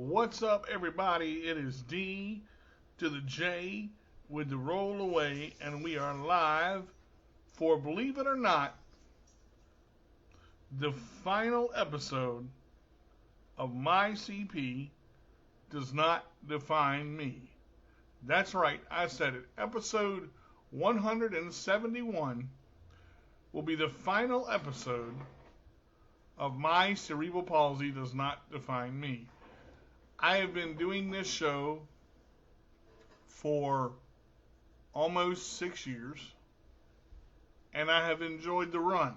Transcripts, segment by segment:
What's up, everybody? It is D to the J with the roll away, and we are live for, believe it or not, the final episode of My CP Does Not Define Me. That's right, I said it. Episode 171 will be the final episode of My Cerebral Palsy Does Not Define Me. I have been doing this show for almost 6 years, and I have enjoyed the run.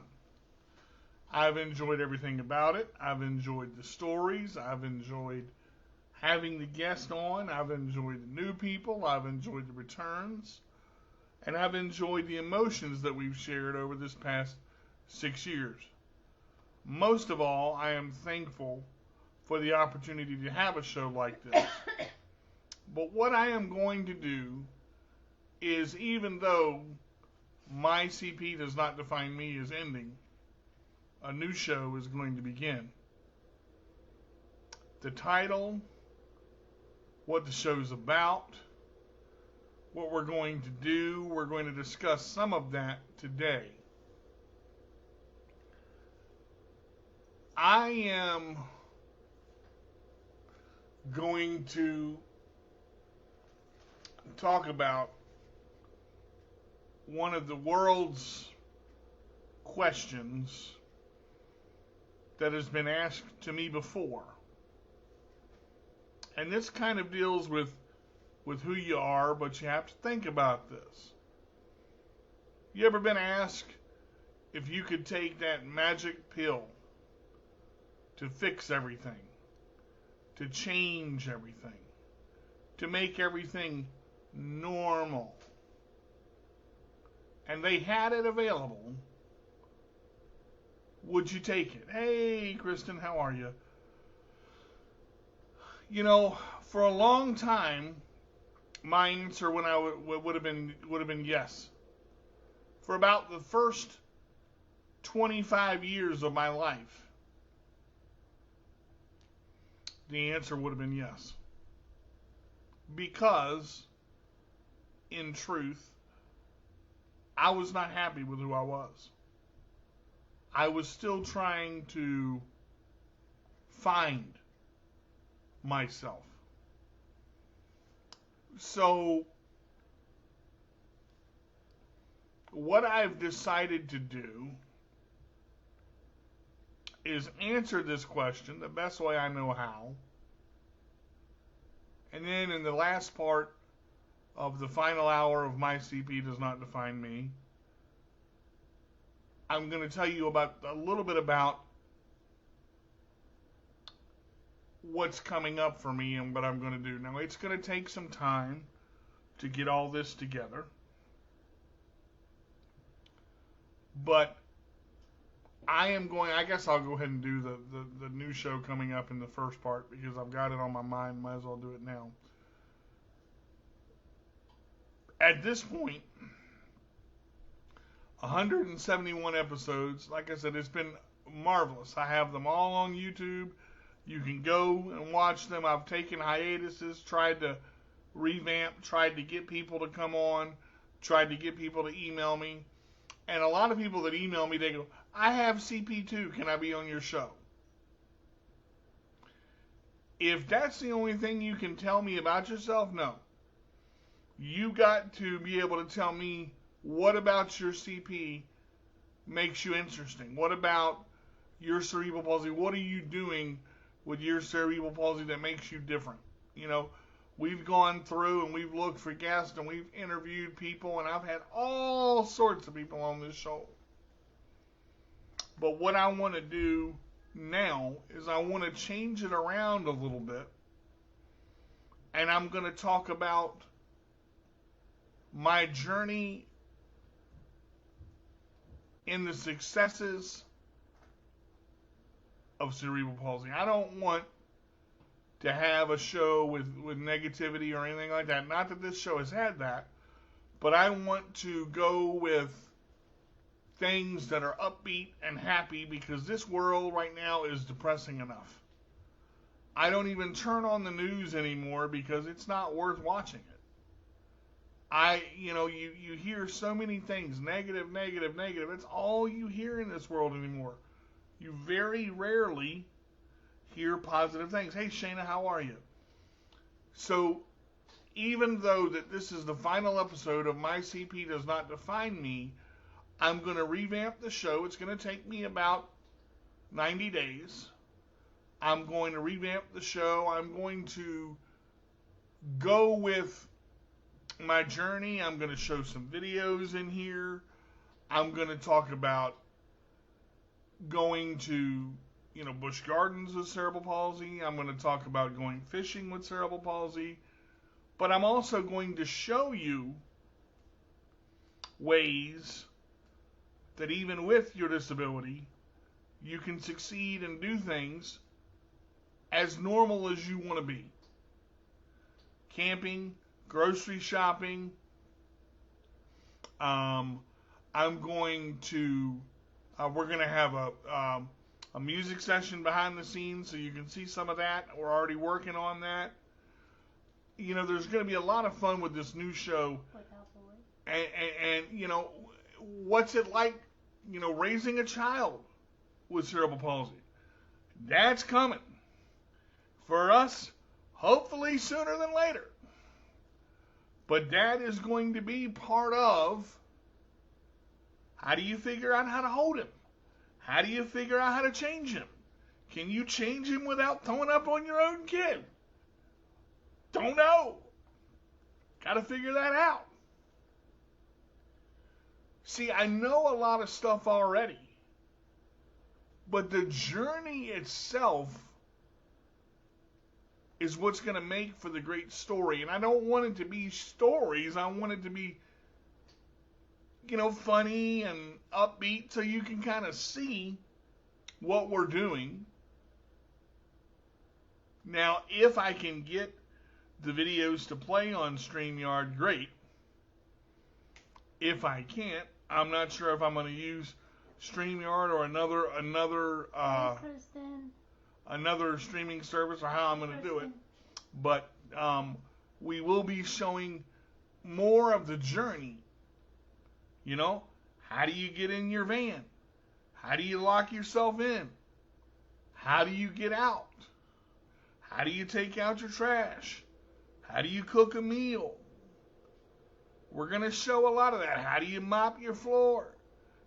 I've enjoyed everything about it. I've enjoyed the stories. I've enjoyed having the guest on. I've enjoyed the new people. I've enjoyed the returns. And I've enjoyed the emotions that we've shared over this past 6 years. Most of all, I am thankful for the opportunity to have a show like this. But what I am going to do is, even though My CP Does Not Define Me is ending, a new show is going to begin. The title, what the show's about, what we're going to do, we're going to discuss some of that today. I am going to talk about one of the world's questions that has been asked to me before. And this kind of deals with who you are, but you have to think about this. You ever been asked if you could take that magic pill to fix everything, to change everything, to make everything normal? And they had it available. Would you take it? Hey, Kristen, how are you? You know, for a long time, my answer when I would have been yes. For about the first 25 years of my life, the answer would have been yes. Because, in truth, I was not happy with who I was. I was still trying to find myself. So, what I've decided to do is answer this question the best way I know how. And then in the last part of the final hour of My CP Does Not Define Me, I'm going to tell you about a little bit about what's coming up for me and what I'm going to do. Now, it's going to take some time to get all this together. But I guess I'll go ahead and do the new show coming up in the first part because I've got it on my mind. Might as well do it now. At this point, 171 episodes. Like I said, it's been marvelous. I have them all on YouTube. You can go and watch them. I've taken hiatuses, tried to revamp, tried to get people to come on, tried to get people to email me. And a lot of people that email me, they go, I have CP2, can I be on your show? If that's the only thing you can tell me about yourself, no. You got to be able to tell me what about your CP makes you interesting. What about your cerebral palsy? What are you doing with your cerebral palsy that makes you different? You know, we've gone through and we've looked for guests and we've interviewed people, and I've had all sorts of people on this show. But what I want to do now is I want to change it around a little bit, and I'm going to talk about my journey in the successes of cerebral palsy. I don't want to have a show with negativity or anything like that. Not that this show has had that, but I want to go with things that are upbeat and happy because this world right now is depressing enough. I don't even turn on the news anymore because it's not worth watching it. You hear so many things, negative, negative, negative. It's all you hear in this world anymore. You very rarely hear positive things. Hey, Shayna, how are you? So, even though that this is the final episode of My CP Does Not Define Me, I'm going to revamp the show. It's going to take me about 90 days. I'm going to revamp the show. I'm going to go with my journey. I'm going to show some videos in here. I'm going to talk about going to, Busch Gardens with cerebral palsy. I'm going to talk about going fishing with cerebral palsy. But I'm also going to show you ways that even with your disability, you can succeed and do things as normal as you want to be. Camping, grocery shopping. I'm going to, we're going to have a music session behind the scenes so you can see some of that. We're already working on that. There's going to be a lot of fun with this new show. And what's it like, raising a child with cerebral palsy? That's coming. For us, hopefully sooner than later. But that is going to be part of how do you figure out how to hold him? How do you figure out how to change him? Can you change him without throwing up on your own kid? Don't know. Got to figure that out. See, I know a lot of stuff already, but the journey itself is what's going to make for the great story. And I don't want it to be stories. I want it to be, funny and upbeat so you can kind of see what we're doing. Now, if I can get the videos to play on StreamYard, great. If I can't, I'm not sure if I'm going to use StreamYard or another streaming service or how I'm going to do it. But we will be showing more of the journey. How do you get in your van? How do you lock yourself in? How do you get out? How do you take out your trash? How do you cook a meal? We're going to show a lot of that. How do you mop your floor?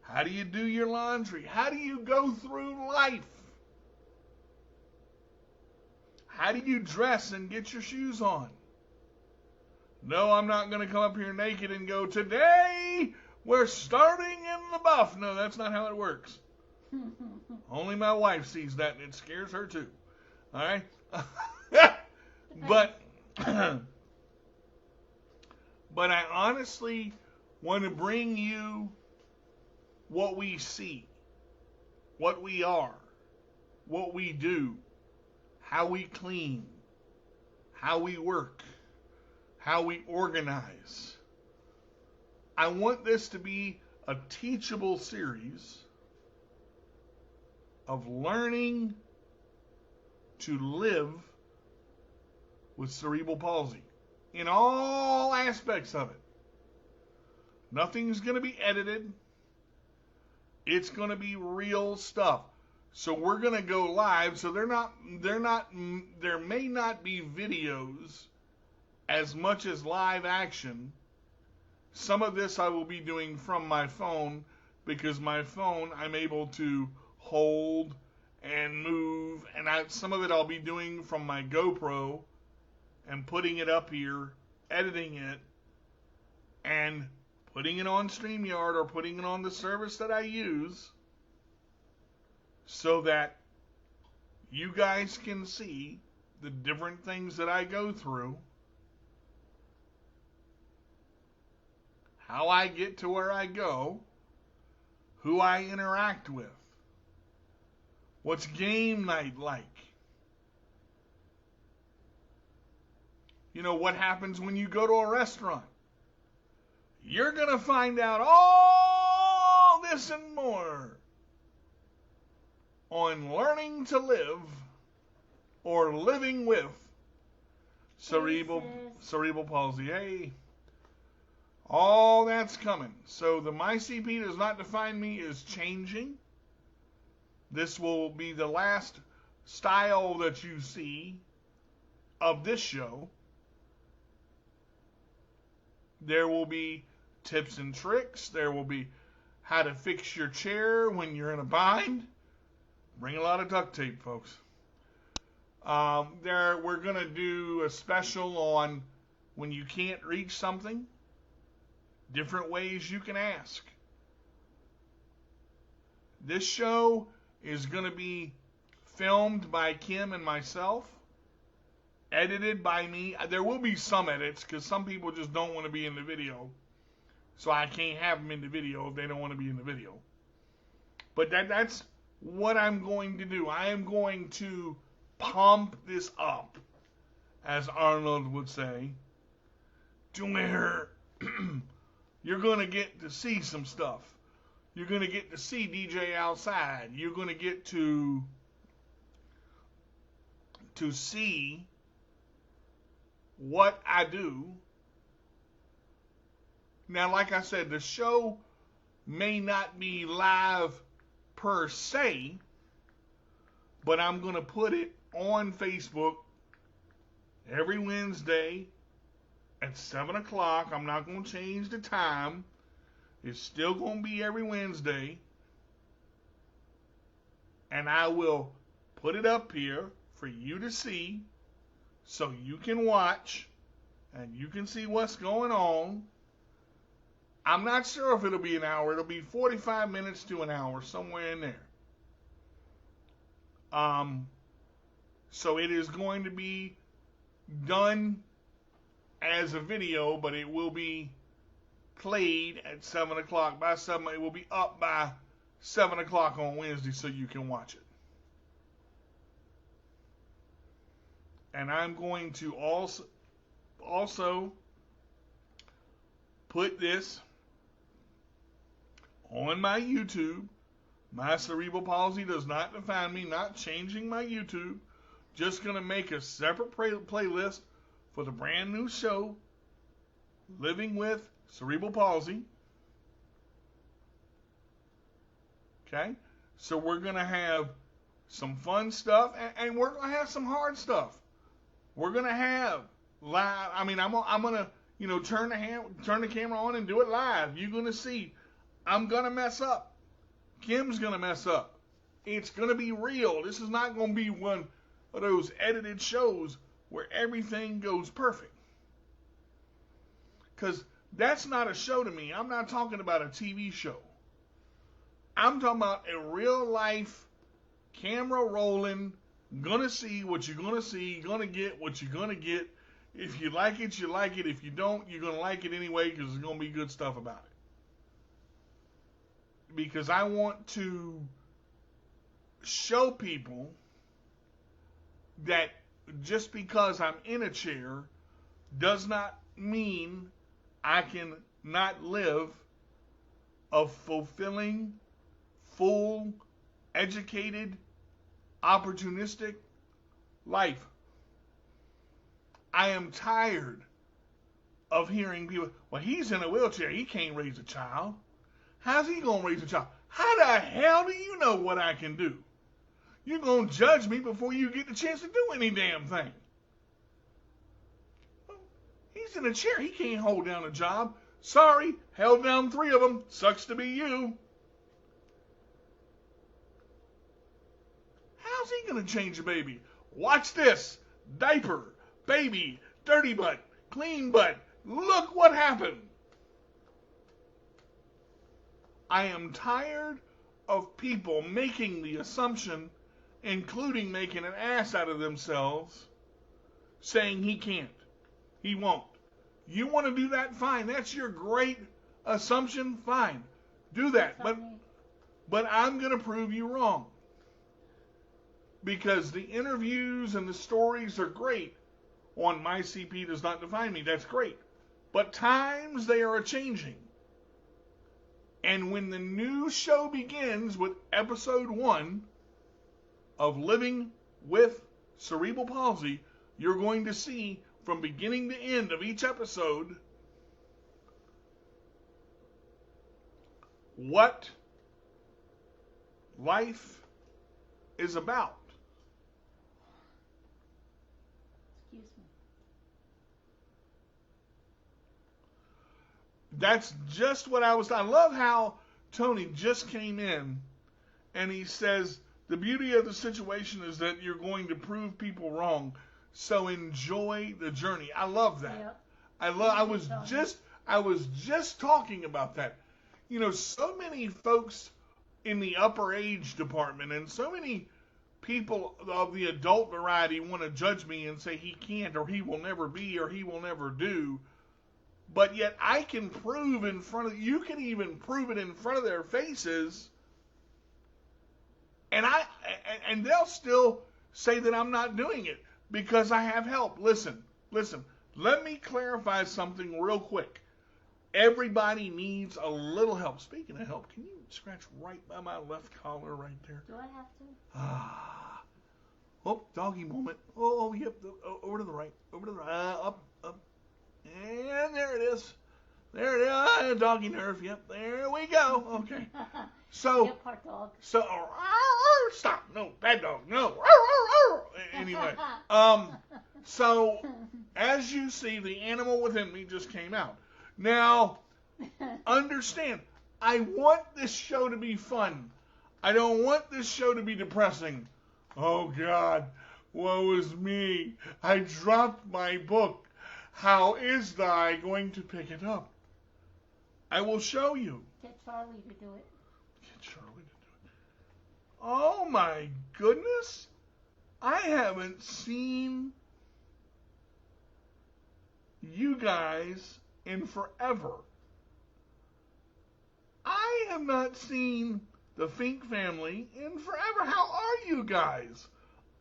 How do you do your laundry? How do you go through life? How do you dress and get your shoes on? No, I'm not going to come up here naked and go, today we're starting in the buff. No, that's not how it works. Only my wife sees that and it scares her too. All right? But I honestly want to bring you what we see, what we are, what we do, how we clean, how we work, how we organize. I want this to be a teachable series of learning to live with cerebral palsy in all aspects of it. Nothing's going to be edited. It's going to be real stuff. So we're going to go live. So there may not be videos as much as live action. Some of this I will be doing from my phone because my phone I'm able to hold and move, and some of it I'll be doing from my GoPro and putting it up here, editing it, and putting it on StreamYard or putting it on the service that I use so that you guys can see the different things that I go through, how I get to where I go, who I interact with, what's game night like, what happens when you go to a restaurant. You're going to find out all this and more on Learning to Live or living with cerebral palsy. Hey, all that's coming. So the My CP Does Not Define Me is changing. This will be the last style that you see of this show. There will be tips and tricks. There will be how to fix your chair when you're in a bind. Bring a lot of duct tape, folks. We're going to do a special on when you can't reach something, different ways you can ask. This show is going to be filmed by Kim and myself, edited by me. There will be some edits because some people just don't want to be in the video. So I can't have them in the video if they don't want to be in the video. But that's what I'm going to do. I am going to pump this up, as Arnold would say, to where you're going to get to see some stuff. You're going to get to see DJ outside. You're going to get to see what I do. Now, like I said, the show may not be live per se, but I'm going to put it on Facebook every Wednesday at 7 o'clock. I'm not going to change the time. It's still going to be every Wednesday. And I will put it up here for you to see so you can watch and you can see what's going on. I'm not sure if it'll be an hour. It'll be 45 minutes to an hour, somewhere in there. So it is going to be done as a video, but it will be played at 7 o'clock. By 7, it will be up by 7 o'clock on Wednesday so you can watch it. And I'm going to also put this on my YouTube. My Cerebral Palsy Does Not Define Me. Not changing my YouTube. Just going to make a separate playlist for the brand new show, Living with Cerebral Palsy. Okay? So we're going to have some fun stuff, and we're going to have some hard stuff. We're going to have live. I mean, I'm going to, turn the camera on and do it live. You're going to see. I'm going to mess up. Kim's going to mess up. It's going to be real. This is not going to be one of those edited shows where everything goes perfect. Because that's not a show to me. I'm not talking about a TV show. I'm talking about a real life, camera rolling, gonna see what you're gonna see, gonna get what you're gonna get. If you like it, you like it. If you don't, you're gonna like it anyway because there's gonna be good stuff about it. Because I want to show people that just because I'm in a chair does not mean I can not live a fulfilling, full, educated, opportunistic life. I am tired of hearing people, well, he's in a wheelchair, he can't raise a child. How's he going to raise a child? How the hell do you know what I can do? You're going to judge me before you get the chance to do any damn thing. He's in a chair. He can't hold down a job. Sorry, held down 3 of them. Sucks to be you. How's he going to change a baby? Watch this. Diaper, baby, dirty butt, clean butt. Look what happened. I am tired of people making the assumption, including making an ass out of themselves, saying he can't, he won't. You want to do that? Fine. That's your great assumption. Fine. Do that. But I'm going to prove you wrong. Because the interviews and the stories are great on My CP Does Not Define Me. That's great. But times they are changing. And when the new show begins with episode 1 of Living with cerebral palsy, you're going to see from beginning to end of each episode what life is about. Excuse me. That's just what I love how Tony just came in and he says the beauty of the situation is that you're going to prove people wrong. So enjoy the journey. I love that. Yep. I was just talking about that. You know, so many folks in the upper age department and so many people of the adult variety want to judge me and say he can't or he will never be or he will never do. But yet I can prove in front of you can even prove it in front of their faces, and they'll still say that I'm not doing it because I have help. Listen. Let me clarify something real quick. Everybody needs a little help. Speaking of help, can you scratch right by my left collar right there? Do I have to? Ah. Oh, doggy moment. Oh, yep. Over to the right. Up. And there it is. There it is. Doggy nerve. Yep. There we go. Okay. So. Yep, part dog. So. Stop. No. Bad dog. No. Anyway. So, as you see, the animal within me just came out. Now, understand, I want this show to be fun. I don't want this show to be depressing. Oh, God, woe is me. I dropped my book. How is thy going to pick it up? I will show you. Get Charlie to do it. Oh, my goodness. I haven't seen you guys in forever. I have not seen the Fink family in forever. How are you guys?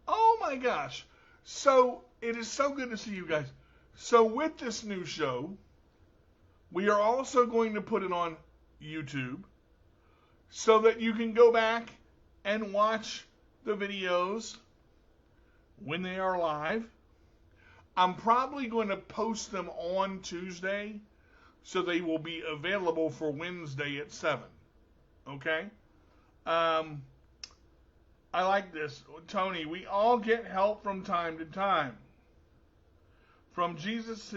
Oh my gosh. So it is so good to see you guys. So with this new show, we are also going to put it on YouTube so that you can go back and watch the videos when they are live. I'm probably going to post them on Tuesday, so they will be available for Wednesday at 7. Okay? I like this. Tony, we all get help from time to time. From Jesus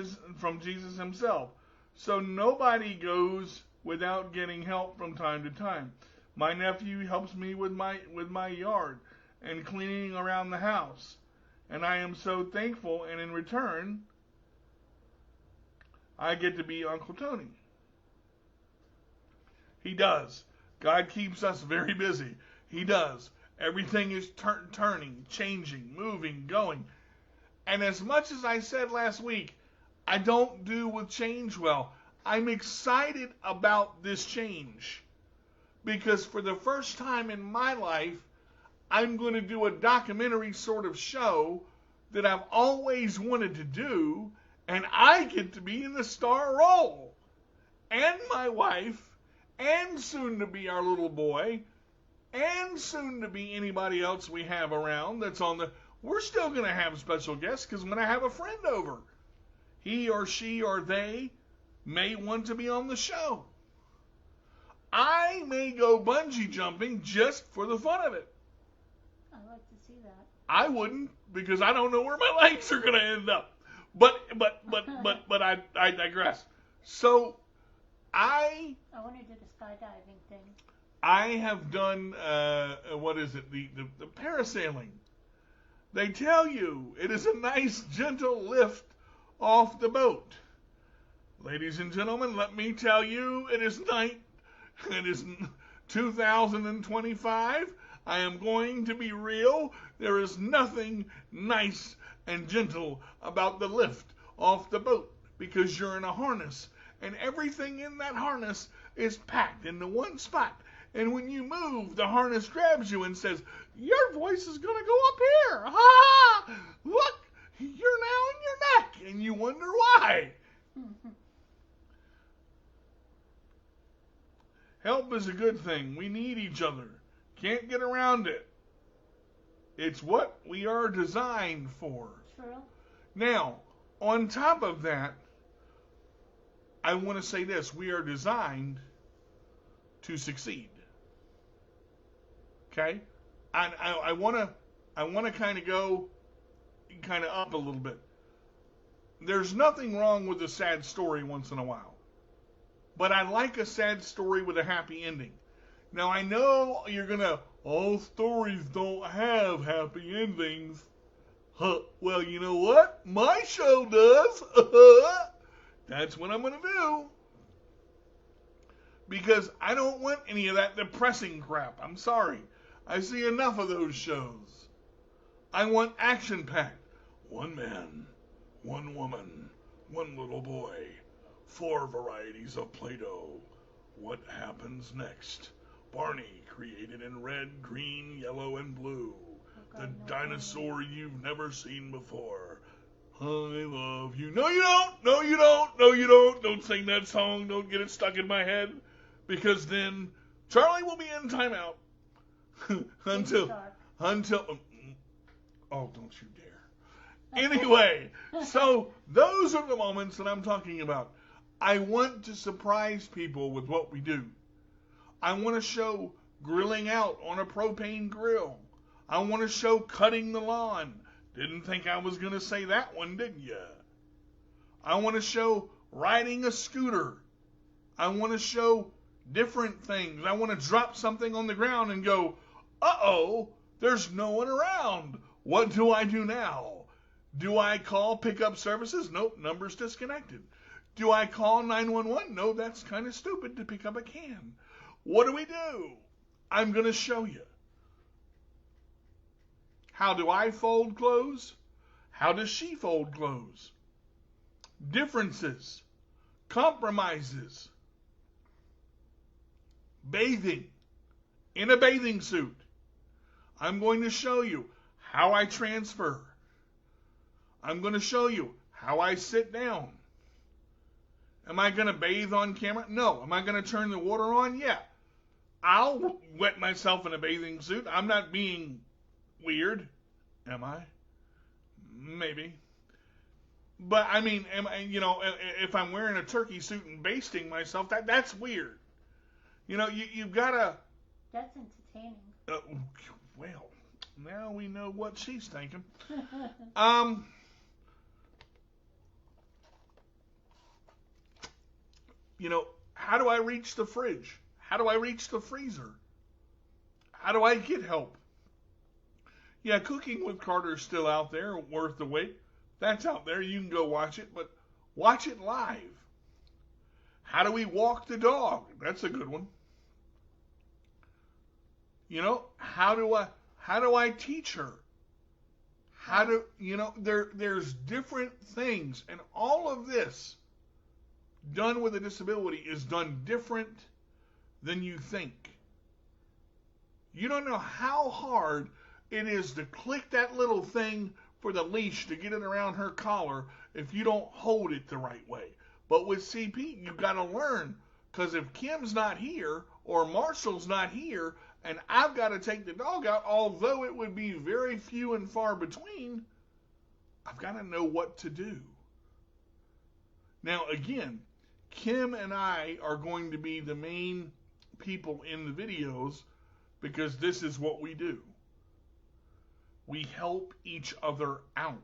himself. So nobody goes without getting help from time to time. My nephew helps me with my yard and cleaning around the house. And I am so thankful, and in return, I get to be Uncle Tony. He does. God keeps us very busy. He does. Everything is turning, changing, moving, going. And as much as I said last week, I don't do with change well. I'm excited about this change. Because for the first time in my life, I'm going to do a documentary sort of show that I've always wanted to do, and I get to be in the star role. And my wife, and soon to be our little boy, and soon to be anybody else we have around that's on the... We're still going to have special guests because when I have a friend over, he or she or they may want to be on the show. I may go bungee jumping just for the fun of it. I'd like to see that. I wouldn't, because I don't know where my legs are going to end up. But I digress. So I want to do the skydiving thing. I have done the parasailing. They tell you it is a nice gentle lift off the boat. Ladies and gentlemen, let me tell you, it is 2025. I am going to be real. There is nothing nice and gentle about the lift off the boat because you're in a harness and everything in that harness is packed into one spot. And when you move, the harness grabs you and says, your voice is going to go up here. Ha! Look, you're now in your neck. And you wonder why. Help is a good thing. We need each other. Can't get around it. It's what we are designed for. True. Now, on top of that, I want to say this. We are designed to succeed. Okay? I want to kind of go up a little bit. There's nothing wrong with a sad story once in a while. But I like a sad story with a happy ending. Now, I know you're going to, all stories don't have happy endings. Huh. Well, you know what? My show does. That's what I'm going to do. Because I don't want any of that depressing crap. I'm sorry. I see enough of those shows. I want action-packed. One man, one woman, one little boy, 4 varieties of Play-Doh. What happens next? Barney, created in red, green, yellow, and blue. The dinosaur you've never seen before. I love you. No, you don't. No, you don't. No, you don't. Don't sing that song. Don't get it stuck in my head. Because then Charlie will be in timeout. until, oh, don't you dare. Anyway, so those are the moments that I'm talking about. I want to surprise people with what we do. I want to show grilling out on a propane grill. I want to show cutting the lawn. Didn't think I was going to say that one, did ya? I want to show riding a scooter. I want to show different things. I want to drop something on the ground and go, uh-oh, there's no one around. What do I do now? Do I call pickup services? Nope, number's disconnected. Do I call 911? No, that's kind of stupid to pick up a can. What do we do? I'm going to show you. How do I fold clothes? How does she fold clothes? Differences. Compromises. Bathing. In a bathing suit. I'm going to show you how I transfer. I'm going to show you how I sit down. Am I going to bathe on camera? No. Am I going to turn the water on? Yeah. I'll wet myself in a bathing suit. I'm not being weird, am I? Maybe. But I mean, if I'm wearing a turkey suit and basting myself, that's weird. You've got to. That's entertaining. Well, now we know what she's thinking. How do I reach the fridge? How do I reach the freezer? How do I get help? Yeah, Cooking with Carter's still out there, worth the wait. That's out there. You can go watch it, but watch it live. How do we walk the dog? That's a good one. How do I teach her? There's different things, and all of this done with a disability is done different than you think. You don't know how hard it is to click that little thing for the leash to get it around her collar if you don't hold it the right way. But with CP, you've got to learn, because if Kim's not here or Marshall's not here and I've got to take the dog out, although it would be very few and far between, I've got to know what to do. Now, again, Kim and I are going to be the main people in the videos because this is what we do. We help each other out.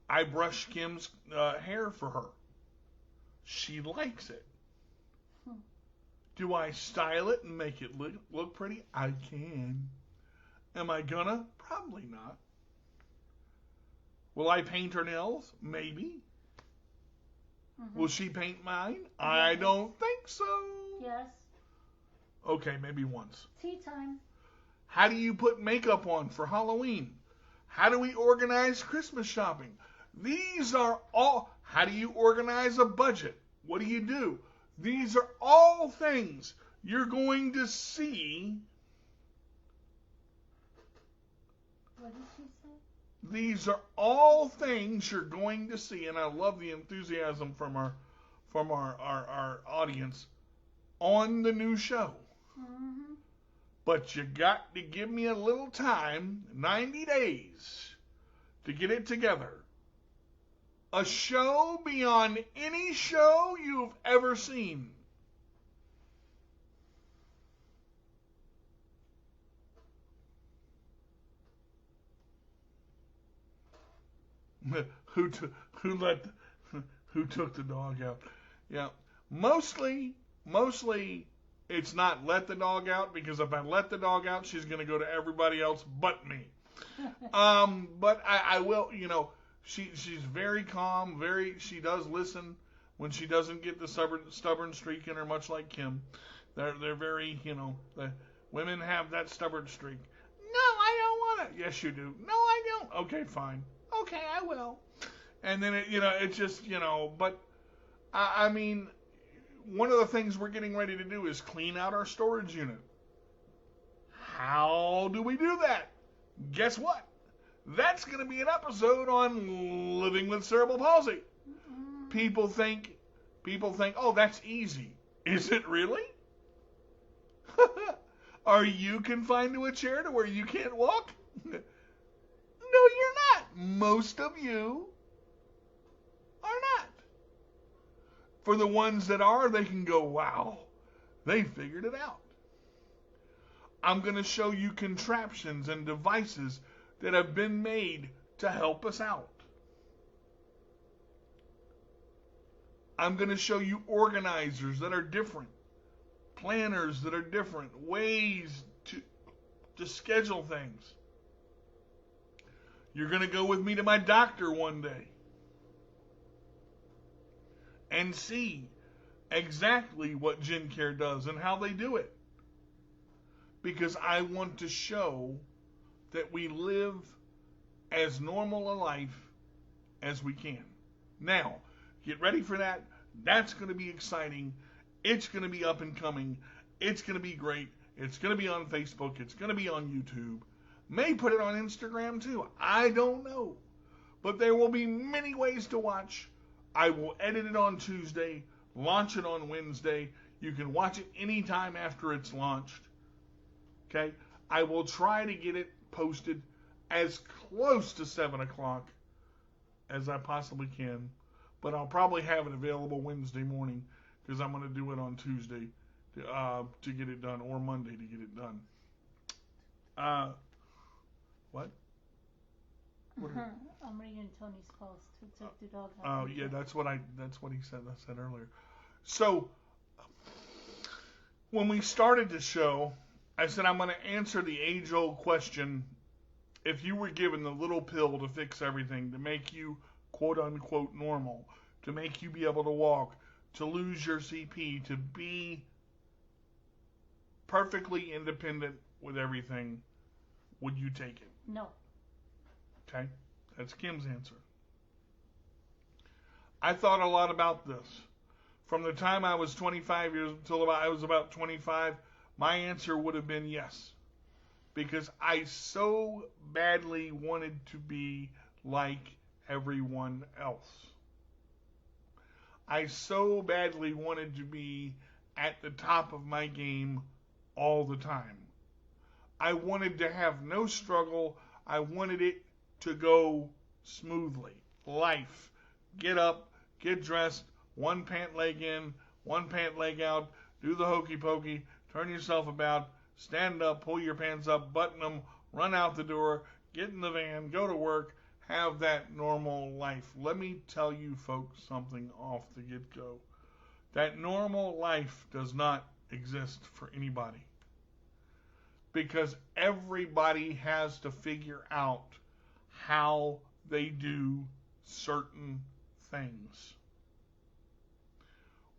I brush Kim's hair for her. She likes it. Do I style it and make it look pretty? I can. Am I gonna? Probably not. Will I paint her nails? Maybe. Mm-hmm. Will she paint mine? Yes. I don't think so. Yes. Okay, maybe once. Tea time. How do you put makeup on for Halloween? How do we organize Christmas shopping? These are all... How do you organize a budget? What do you do? These are all things you're going to see. What did she say? These are all things you're going to see, and I love the enthusiasm from our audience on the new show. Mm-hmm. But you got to give me a little time, 90 days, to get it together. A show beyond any show you've ever seen. who took the dog out? Yeah, mostly it's not let the dog out, because if I let the dog out, she's gonna go to everybody else but me. But I will, she's very calm, she does listen when she doesn't get the stubborn streak in her, much like Kim. They're very, the women have that stubborn streak. No, I don't want it. Yes, you do. No, I don't. Okay, fine. Okay, I will. And then it's just, but I mean, one of the things we're getting ready to do is clean out our storage unit. How do we do that? Guess what? That's going to be an episode on living with cerebral palsy. Mm-mm. People think, oh, that's easy. Is it really? Are you confined to a chair to where you can't walk? No, you're not. Most of you are not. For the ones that are, they can go, wow, they figured it out. I'm going to show you contraptions and devices that have been made to help us out. I'm going to show you organizers that are different, planners that are different, ways to schedule things. You're going to go with me to my doctor one day and see exactly what GenCare does and how they do it. Because I want to show that we live as normal a life as we can. Now, get ready for that. That's going to be exciting. It's going to be up and coming. It's going to be great. It's going to be on Facebook. It's going to be on YouTube. May put it on Instagram too. I don't know. But there will be many ways to watch. I will edit it on Tuesday, launch it on Wednesday. You can watch it anytime after it's launched. Okay? I will try to get it posted as close to 7 o'clock as I possibly can. But I'll probably have it available Wednesday morning, because I'm going to do it on Tuesday to get it done, or Monday to get it done. What? I'm reading Tony's post. Who took the dog out? Oh, yeah, that's what he said. I said earlier. So when we started the show, I said I'm going to answer the age-old question: if you were given the little pill to fix everything, to make you quote-unquote normal, to make you be able to walk, to lose your CP, to be perfectly independent with everything, would you take it? No. Okay? That's Kim's answer. I thought a lot about this. From the time I was 25 years until I was about 25, my answer would have been yes. Because I so badly wanted to be like everyone else. I so badly wanted to be at the top of my game all the time. I wanted to have no struggle. I wanted it to go smoothly. Life. Get up, get dressed, one pant leg in, one pant leg out, do the hokey pokey, turn yourself about, stand up, pull your pants up, button them, run out the door, get in the van, go to work, have that normal life. Let me tell you folks something off the get-go. That normal life does not exist for anybody. Because everybody has to figure out how they do certain things.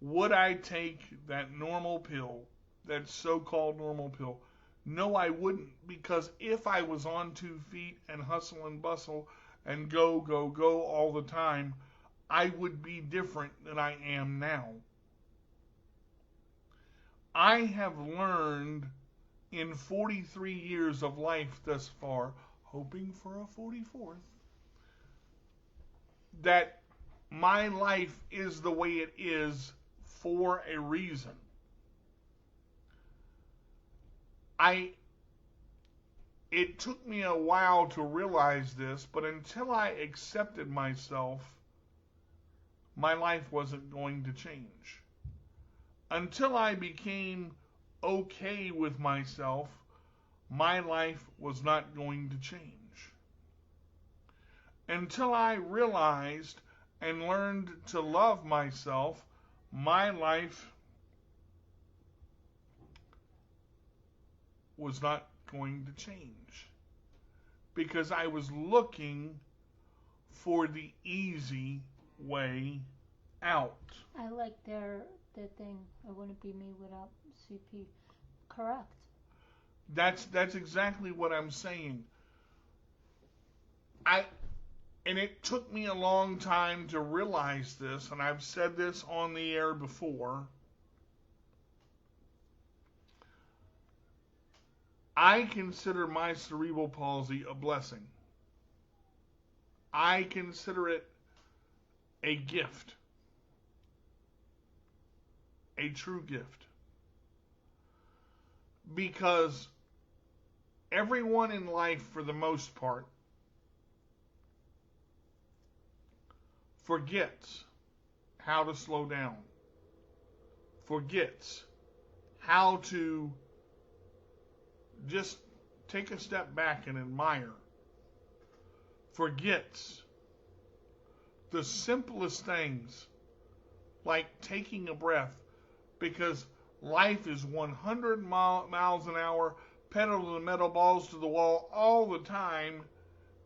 Would I take that normal pill, that so-called normal pill? No, I wouldn't, because if I was on 2 feet and hustle and bustle and go all the time, I would be different than I am now. I have learned in 43 years of life thus far, hoping for a 44th, that my life is the way it is for a reason. it took me a while to realize this, but until I accepted myself, my life wasn't going to change. Until I became okay with myself, my life was not going to change. Until I realized and learned to love myself, my life was not going to change. Because I was looking for the easy way out. I like their thing. I wouldn't be me without CP. Correct. That's exactly what I'm saying. And it took me a long time to realize this, and I've said this on the air before. I consider my cerebral palsy a blessing. I consider it a gift. A true gift. Because everyone in life, for the most part, forgets how to slow down, forgets how to just take a step back and admire, forgets the simplest things like taking a breath, because life is 100 miles an hour, pedal to the metal, balls to the wall all the time,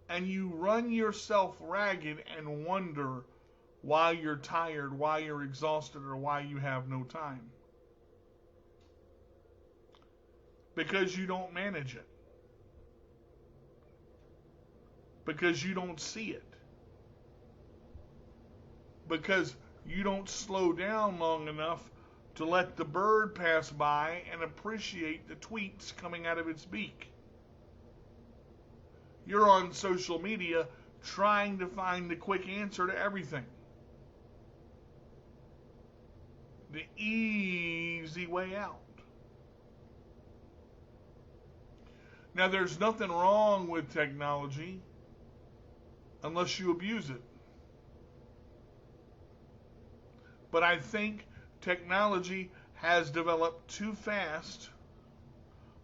and you run yourself ragged and wonder why you're tired, why you're exhausted, or why you have no time. Because you don't manage it. Because you don't see it. Because you don't slow down long enough to let the bird pass by and appreciate the tweets coming out of its beak. You're on social media trying to find the quick answer to everything. The easy way out. Now, there's nothing wrong with technology unless you abuse it. But I think technology has developed too fast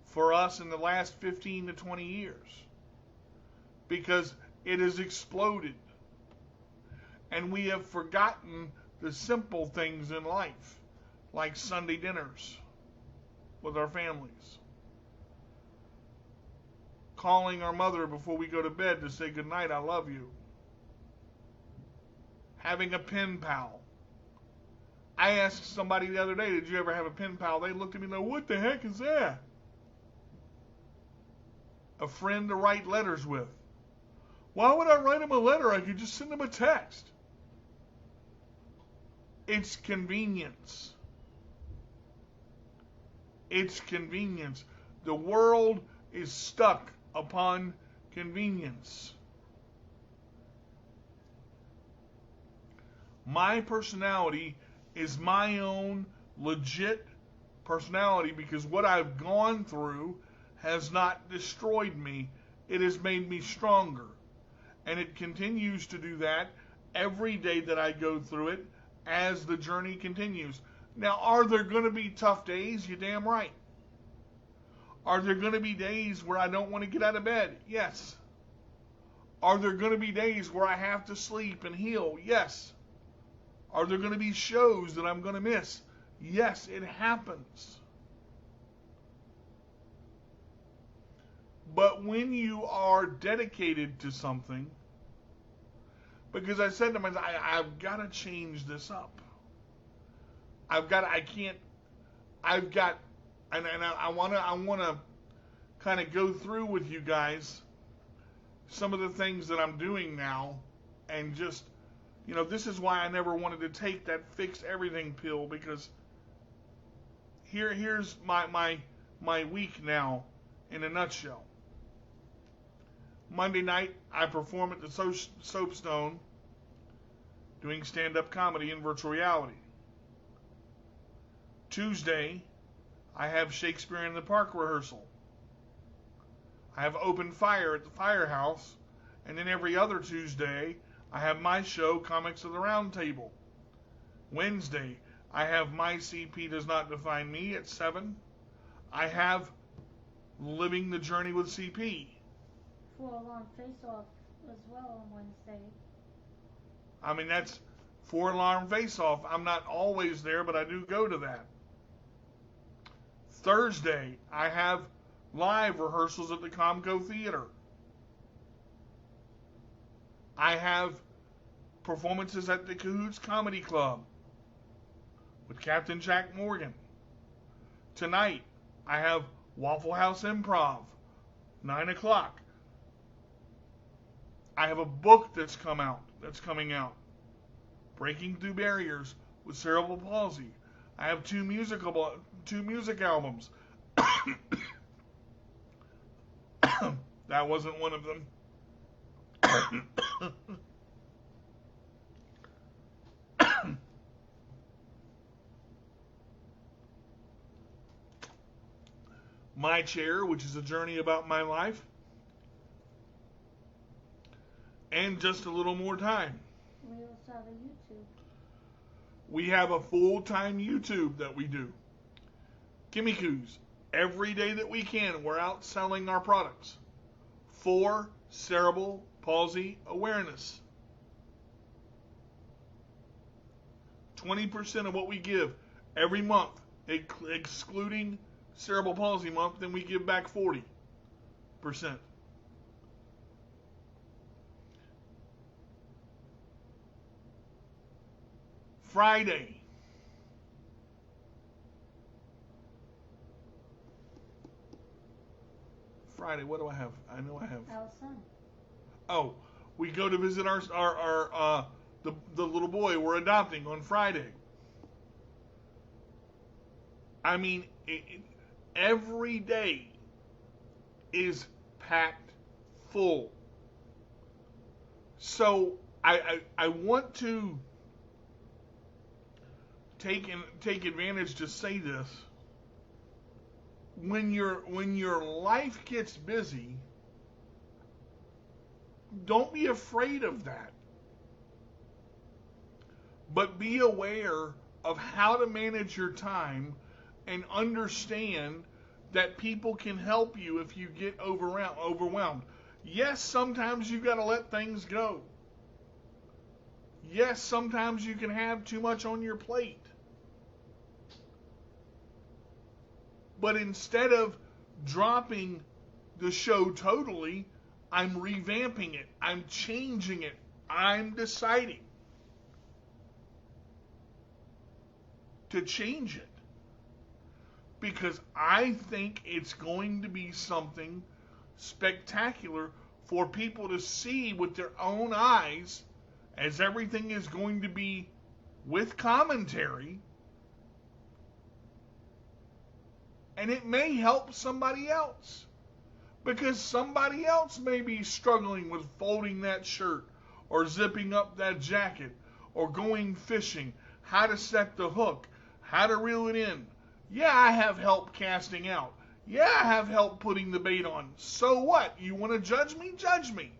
for us in the last 15 to 20 years. Because it has exploded. And we have forgotten the simple things in life, like Sunday dinners with our families. Calling our mother before we go to bed to say goodnight, I love you. Having a pen pal. I asked somebody the other day, did you ever have a pen pal? They looked at me and said, what the heck is that? A friend to write letters with. Why would I write him a letter? I could just send him a text. It's convenience. It's convenience. The world is stuck upon convenience. My personality is my own legit personality because what I've gone through has not destroyed me. It has made me stronger. And it continues to do that every day that I go through it as the journey continues. Now, are there going to be tough days? You're damn right. Are there going to be days where I don't want to get out of bed? Yes. Are there going to be days where I have to sleep and heal? Yes. Are there going to be shows that I'm going to miss? Yes, it happens. But when you are dedicated to something, because I said to myself, I've got to change this up. I want to kind of go through with you guys some of the things that I'm doing now, and just, this is why I never wanted to take that fix everything pill, because here's my week now in a nutshell. Monday night, I perform at the Soapstone doing stand-up comedy in virtual reality. Tuesday, I have Shakespeare in the Park rehearsal. I have Open Fire at the Firehouse, and then every other Tuesday, I have my show, Comics of the Round Table. Wednesday, I have My CP Does Not Define Me at 7. I have Living the Journey with CP. 4-Alarm Face-Off as well on Wednesday. I mean, that's 4-Alarm Face-Off. I'm not always there, but I do go to that. Thursday, I have live rehearsals at the Comco Theater. I have performances at the Cahoots Comedy Club with Captain Jack Morgan. Tonight, I have Waffle House Improv, 9 o'clock. I have a book that's coming out, Breaking Through Barriers with Cerebral Palsy. I have two music albums. That wasn't one of them. My Chair, which is a journey about my life. And Just a Little More Time. We also have a YouTube. We have a full-time YouTube that we do. Gimmickoos. Every day that we can, we're out selling our products for cerebral palsy awareness. 20% of what we give every month, excluding Cerebral Palsy Month, then we give back 40%. Friday. What do I have? I know I have. Our son. Oh, we go to visit the little boy we're adopting on Friday. I mean, every day is packed full. So I want to take advantage to say this. When your life gets busy, don't be afraid of that. But be aware of how to manage your time and understand that people can help you if you get overwhelmed. Yes, sometimes you've got to let things go. Yes, sometimes you can have too much on your plate. But instead of dropping the show totally, I'm revamping it. I'm changing it. I'm deciding to change it. Because I think it's going to be something spectacular for people to see with their own eyes, as everything is going to be with commentary. And it may help somebody else. Because somebody else may be struggling with folding that shirt, or zipping up that jacket, or going fishing, how to set the hook, how to reel it in. Yeah, I have help casting out. Yeah, I have help putting the bait on. So what? You want to judge me? Judge me.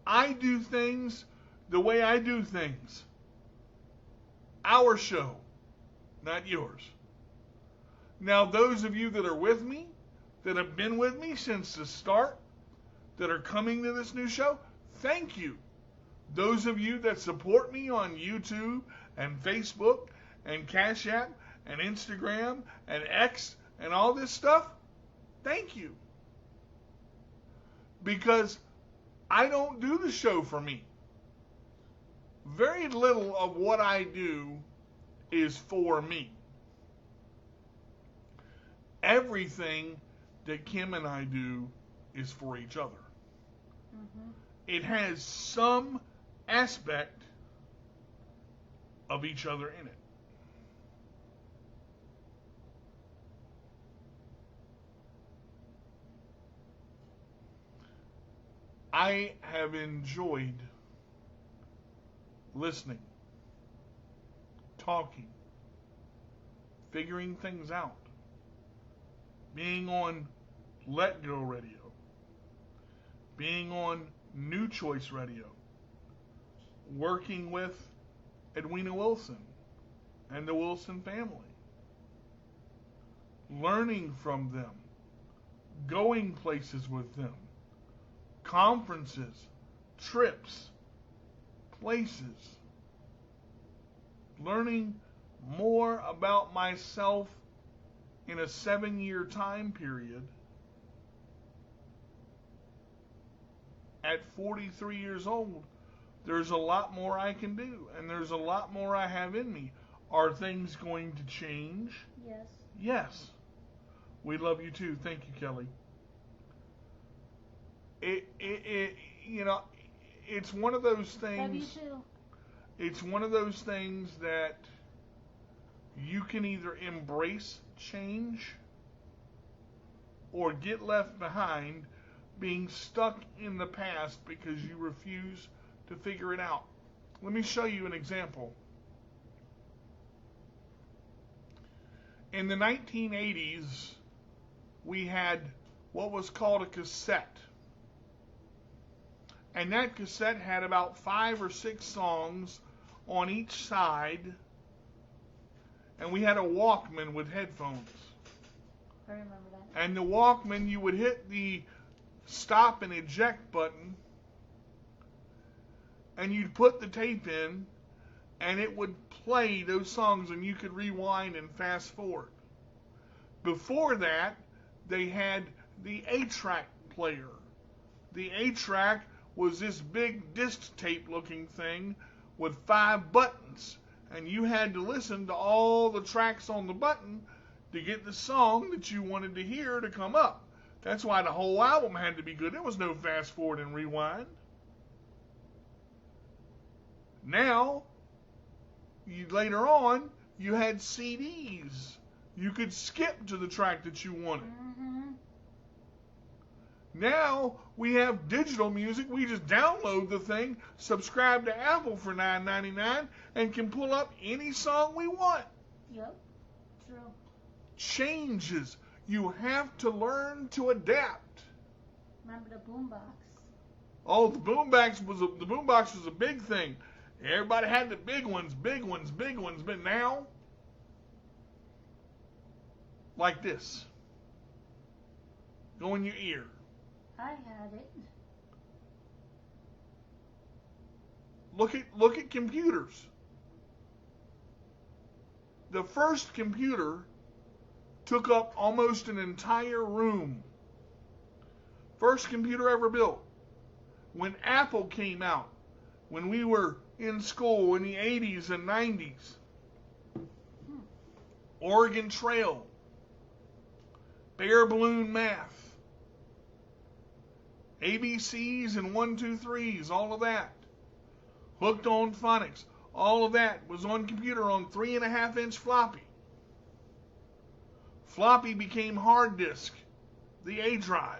I do things the way I do things. Our show, not yours. Now, those of you that are with me, that have been with me since the start, that are coming to this new show, thank you. Those of you that support me on YouTube and Facebook and Cash App and Instagram and X and all this stuff, thank you. Because I don't do the show for me. Very little of what I do is for me. Everything that Kim and I do is for each other. Mm-hmm. It has some aspect of each other in it. I have enjoyed listening, talking, figuring things out, being on Let Go Radio, being on New Choice Radio, working with Edwina Wilson and the Wilson family, learning from them, going places with them, conferences, trips, places, learning more about myself in a 7-year time period. At 43 years old, there's a lot more I can do, and there's a lot more I have in me. Are things going to change? Yes. Yes. We love you too. Thank you, Kelly. It's one of those things. Love you too. It's one of those things that you can either embrace change or get left behind being stuck in the past because you refuse to figure it out. Let me show you an example. In the 1980s, we had what was called a cassette. And that cassette had about 5 or 6 songs on each side. And we had a Walkman with headphones. I remember that. And the Walkman, you would hit the stop and eject button, and you'd put the tape in, and it would play those songs, and you could rewind and fast forward. Before that, they had the 8-track player. The 8-track was this big disc tape looking thing with 5 buttons, and you had to listen to all the tracks on the button to get the song that you wanted to hear to come up. That's why the whole album had to be good. There was no fast forward and rewind. Now, later on, you had CDs. You could skip to the track that you wanted. Mm-hmm. Now, we have digital music. We just download the thing, subscribe to Apple for $9.99, and can pull up any song we want. Yep. True. Changes. You have to learn to adapt. Remember the boombox? Oh, the boombox was a big thing. Everybody had the big ones. But now, like this, go in your ear. I had it. Look at computers. The first computer took up almost an entire room. First computer ever built. When Apple came out, when we were in school in the 80s and 90s, Oregon Trail, Bare Balloon Math, ABCs and 1, 2, 3s, all of that. Hooked on Phonics, all of that was on computer on 3.5-inch floppy. Floppy became hard disk, the A drive.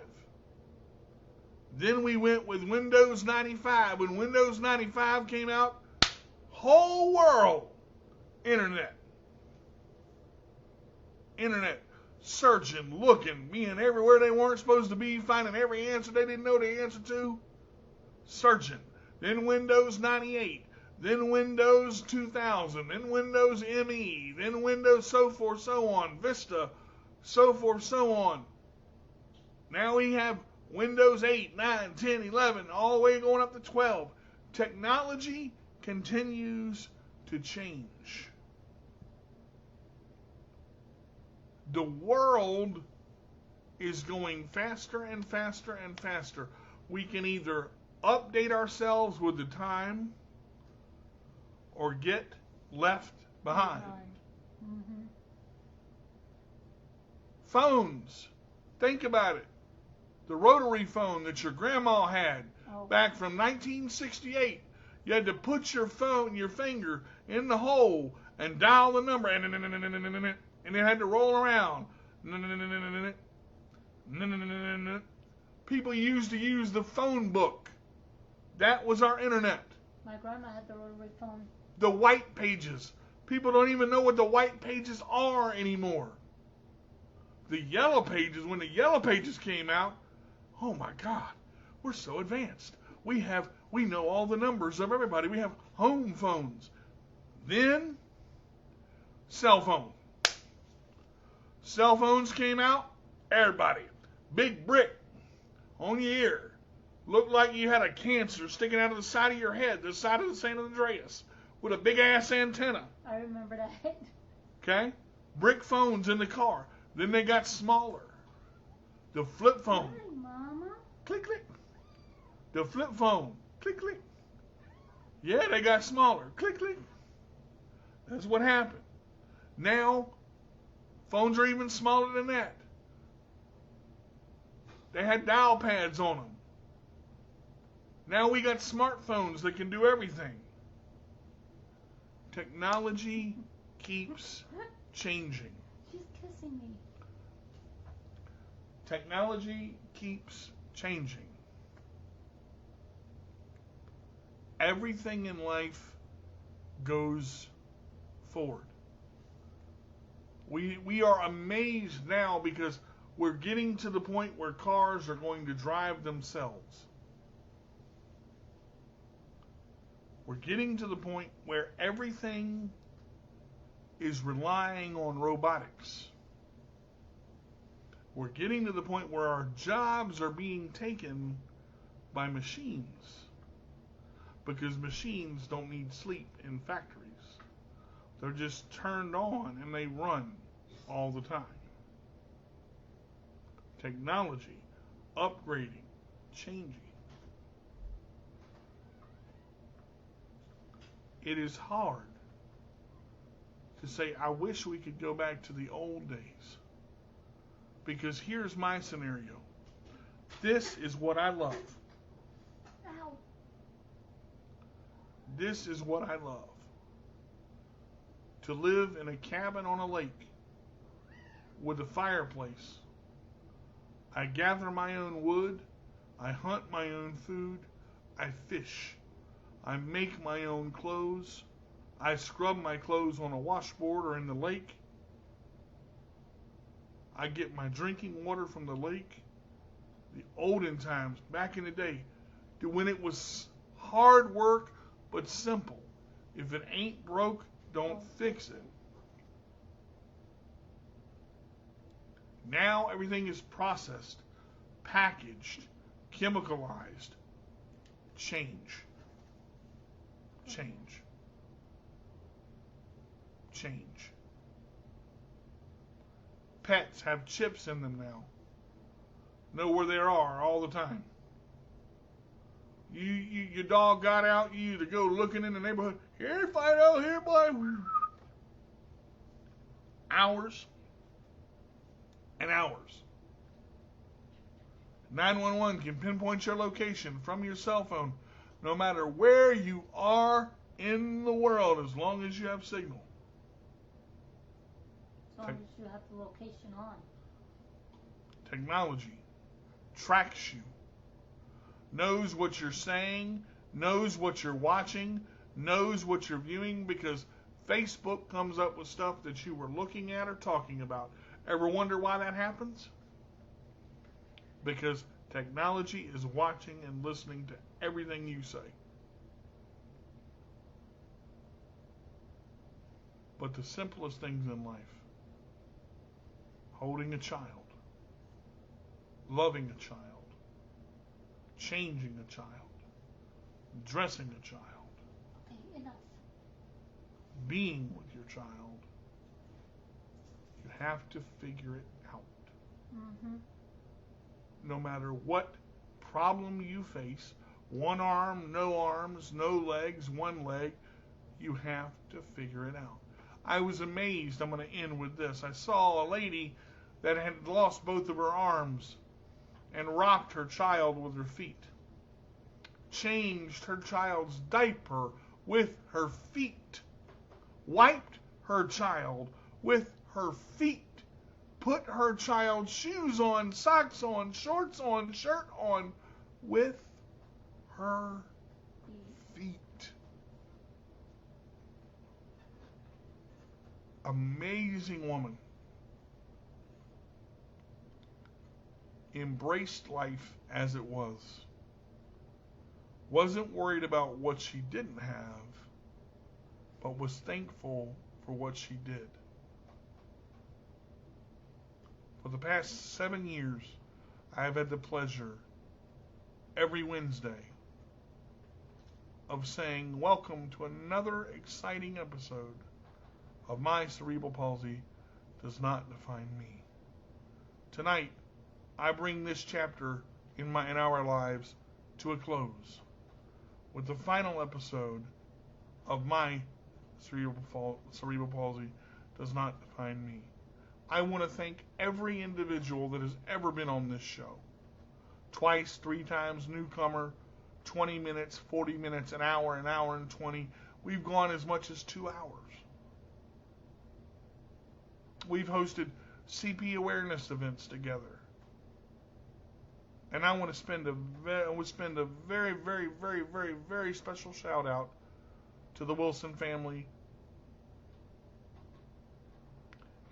Then we went with Windows 95. When Windows 95 came out, whole world, internet. Internet, searching, looking, being everywhere they weren't supposed to be, finding every answer they didn't know the answer to, searching. Then Windows 98, then Windows 2000, then Windows ME, then Windows so forth, so on, Vista, so forth, so on. Now we have Windows 8, 9, 10, 11, all the way going up to 12. Technology continues to change. The world is going faster and faster and faster. We can either update ourselves with the time or get left behind. Mm-hmm. Phones. Think about it. The rotary phone that your grandma had back from 1968. You had to put your finger in the hole and dial the number, and it had to roll around. People used to use the phone book. That was our internet. My grandma had the rotary phone. The white pages. People don't even know what the white pages are anymore. The Yellow Pages, when the Yellow Pages came out, oh my God, we're so advanced. We know all the numbers of everybody. We have home phones. Then, cell phone. Cell phones came out, everybody. Big brick on your ear. Looked like you had a cancer sticking out of the side of your head, the side of the San Andreas, with a big ass antenna. I remember that. Okay? Brick phones in the car. Then they got smaller. The flip phone. Hi, Mama. Click, click. The flip phone. Click, click. Yeah, they got smaller. Click, click. That's what happened. Now, phones are even smaller than that. They had dial pads on them. Now we got smartphones that can do everything. Technology keeps changing. She's kissing me. Technology keeps changing. Everything in life goes forward. We are amazed now because we're getting to the point where cars are going to drive themselves. We're getting to the point where everything is relying on robotics. We're getting to the point where our jobs are being taken by machines. Because machines don't need sleep in factories. They're just turned on and they run all the time. Technology, upgrading, changing. It is hard to say, I wish we could go back to the old days. Because here's my scenario. This is what I love. Ow. This is what I love. To live in a cabin on a lake with a fireplace. I gather my own wood. I hunt my own food. I fish. I make my own clothes. I scrub my clothes on a washboard or in the lake. I get my drinking water from the lake. The olden times, back in the day, when it was hard work but simple. If it ain't broke, don't fix it. Now everything is processed, packaged, chemicalized. Change. Change. Change. Pets have chips in them now. Know where they are all the time. Your dog got out, you to go looking in the neighborhood. Here, Fido, here, boy. Hours and hours. 911 can pinpoint your location from your cell phone, no matter where you are in the world, as long as you have signal. As long as you have the location on. Technology tracks you, knows what you're saying, knows what you're watching, knows what you're viewing, because Facebook comes up with stuff that you were looking at or talking about. Ever wonder why that happens? Because technology is watching and listening to everything you say. But the simplest things in life, holding a child, loving a child, changing a child, dressing a child, Okay, enough. being with your child, you have to figure it out. Mm-hmm. No matter what problem you face, one arm, no arms, no legs, one leg, you have to figure it out. I was amazed. I'm going to end with this. I saw a lady that had lost both of her arms and rocked her child with her feet. Changed her child's diaper with her feet. Wiped her child with her feet. Put her child's shoes on, socks on, shorts on, shirt on with her feet. Amazing woman. embraced life as it was. Wasn't worried about what she didn't have, but was thankful for what she did. For the past 7 years, I have had the pleasure every Wednesday of saying welcome to another exciting episode of My Cerebral Palsy Does Not Define Me. Tonight, I bring this chapter in our lives to a close with the final episode of My Cerebral Palsy Does Not Define Me. I want to thank every individual that has ever been on this show. Twice, 3 times, newcomer, 20 minutes, 40 minutes, an hour and 20. We've gone as much as 2 hours. We've hosted CP awareness events together. And I want to spend a very, very, very, very, very special shout out to the Wilson family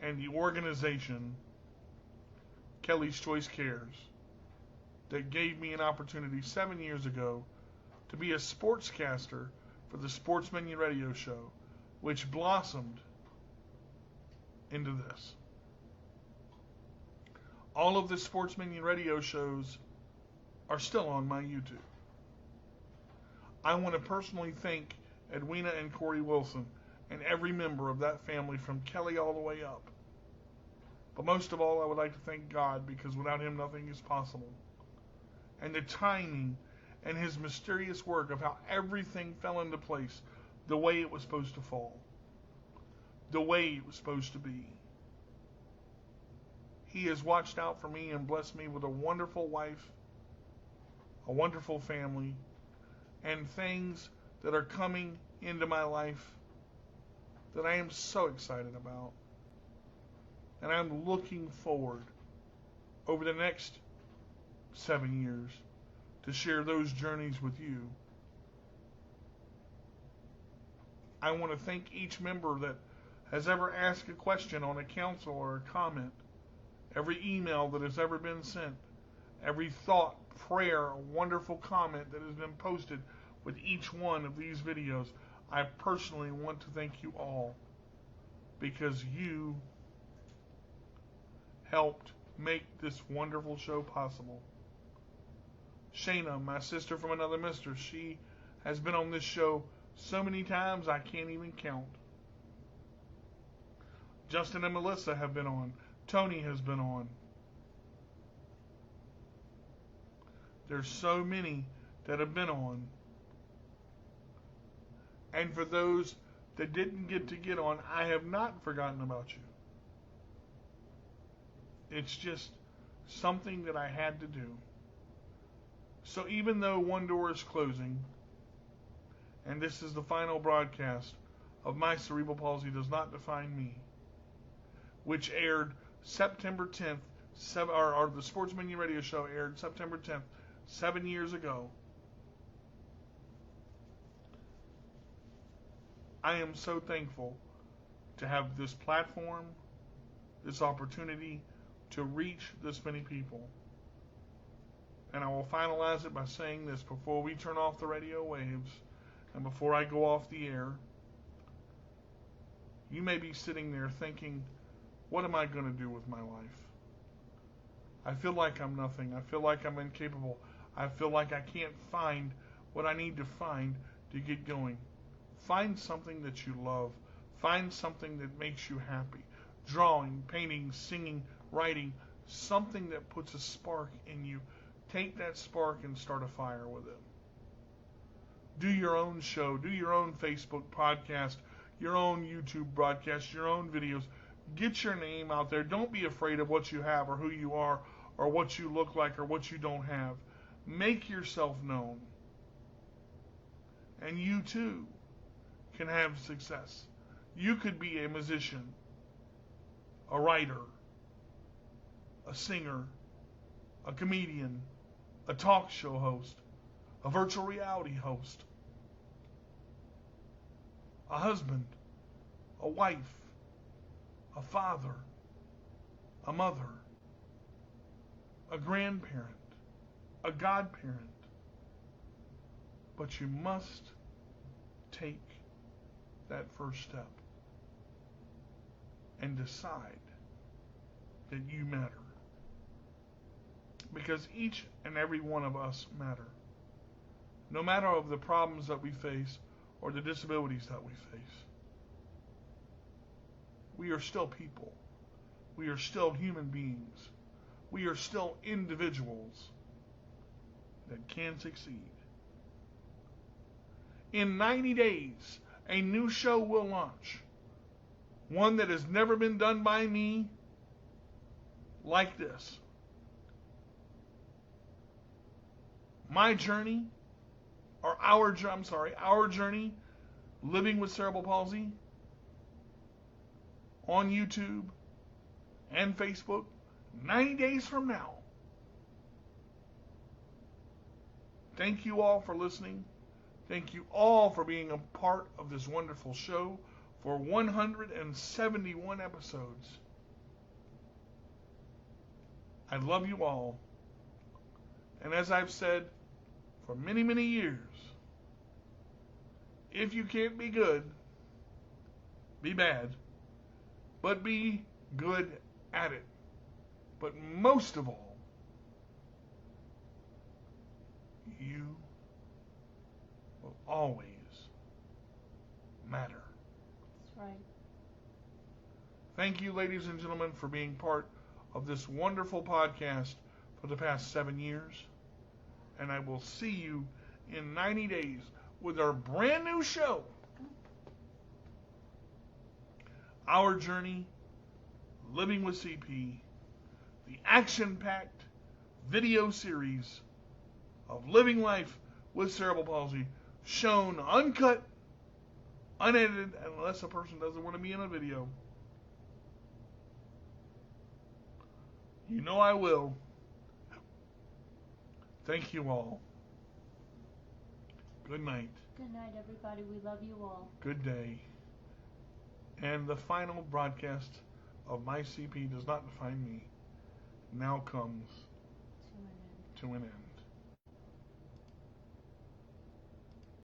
and the organization, Kelly's Choice Cares, that gave me an opportunity 7 years ago to be a sportscaster for the Sports Menu Radio Show, which blossomed into this. All of the Sports Menu Radio shows are still on my YouTube. I want to personally thank Edwina and Corey Wilson and every member of that family from Kelly all the way up. But most of all, I would like to thank God, because without Him nothing is possible. And the timing and His mysterious work of how everything fell into place the way it was supposed to fall. The way it was supposed to be. He has watched out for me and blessed me with a wonderful wife, a wonderful family, and things that are coming into my life that I am so excited about. And I'm looking forward over the next 7 years to share those journeys with you. I want to thank each member that has ever asked a question on a council or a comment, every email that has ever been sent, every thought, prayer, wonderful comment that has been posted with each one of these videos. I personally want to thank you all, because you helped make this wonderful show possible. Shayna, my sister from another mister, she has been on this show so many times I can't even count. Justin and Melissa have been on. Tony has been on. There's so many that have been on. And for those that didn't get on, I have not forgotten about you. It's just something that I had to do. So even though one door is closing, and this is the final broadcast of My Cerebral Palsy Does Not Define Me, which aired September 10th, or the Sports Menu Radio Show aired September 10th, 7 years ago. I am so thankful to have this platform, this opportunity to reach this many people. And I will finalize it by saying this before we turn off the radio waves and before I go off the air. You may be sitting there thinking, what am I going to do with my life? I feel like I'm nothing. I feel like I'm incapable. I feel like I can't find what I need to find to get going. Find something that you love. Find something that makes you happy. Drawing, painting, singing, writing, something that puts a spark in you. Take that spark and start a fire with it. Do your own show. Do your own Facebook podcast, your own YouTube broadcast, your own videos. Get your name out there. Don't be afraid of what you have or who you are or what you look like or what you don't have. Make yourself known. And you too can have success. You could be a musician, a writer, a singer, a comedian, a talk show host, a virtual reality host, a husband, a wife, a father, a mother, a grandparent, a godparent. But you must take that first step and decide that you matter. Because each and every one of us matter. No matter of the problems that we face or the disabilities that we face. We are still people. We are still human beings. We are still individuals that can succeed. In 90 days, a new show will launch. One that has never been done by me like this. My journey, or our journey, living with cerebral palsy, on YouTube and Facebook, 90 days from now. Thank you all for listening. Thank you all for being a part of this wonderful show for 171 episodes. I love you all. And as I've said for many, many years, if you can't be good, be bad, but be good at it. But most of all, you will always matter. That's right. Thank you, ladies and gentlemen, for being part of this wonderful podcast for the past 7 years. And I will see you in 90 days with our brand new show, Our Journey, Living with CP, the action-packed video series of living life with cerebral palsy, shown uncut, unedited, unless a person doesn't want to be in a video. You know I will. Thank you all. Good night. Good night, everybody. We love you all. Good day. And the final broadcast of My CP Does Not Define Me now comes To an end. to an end.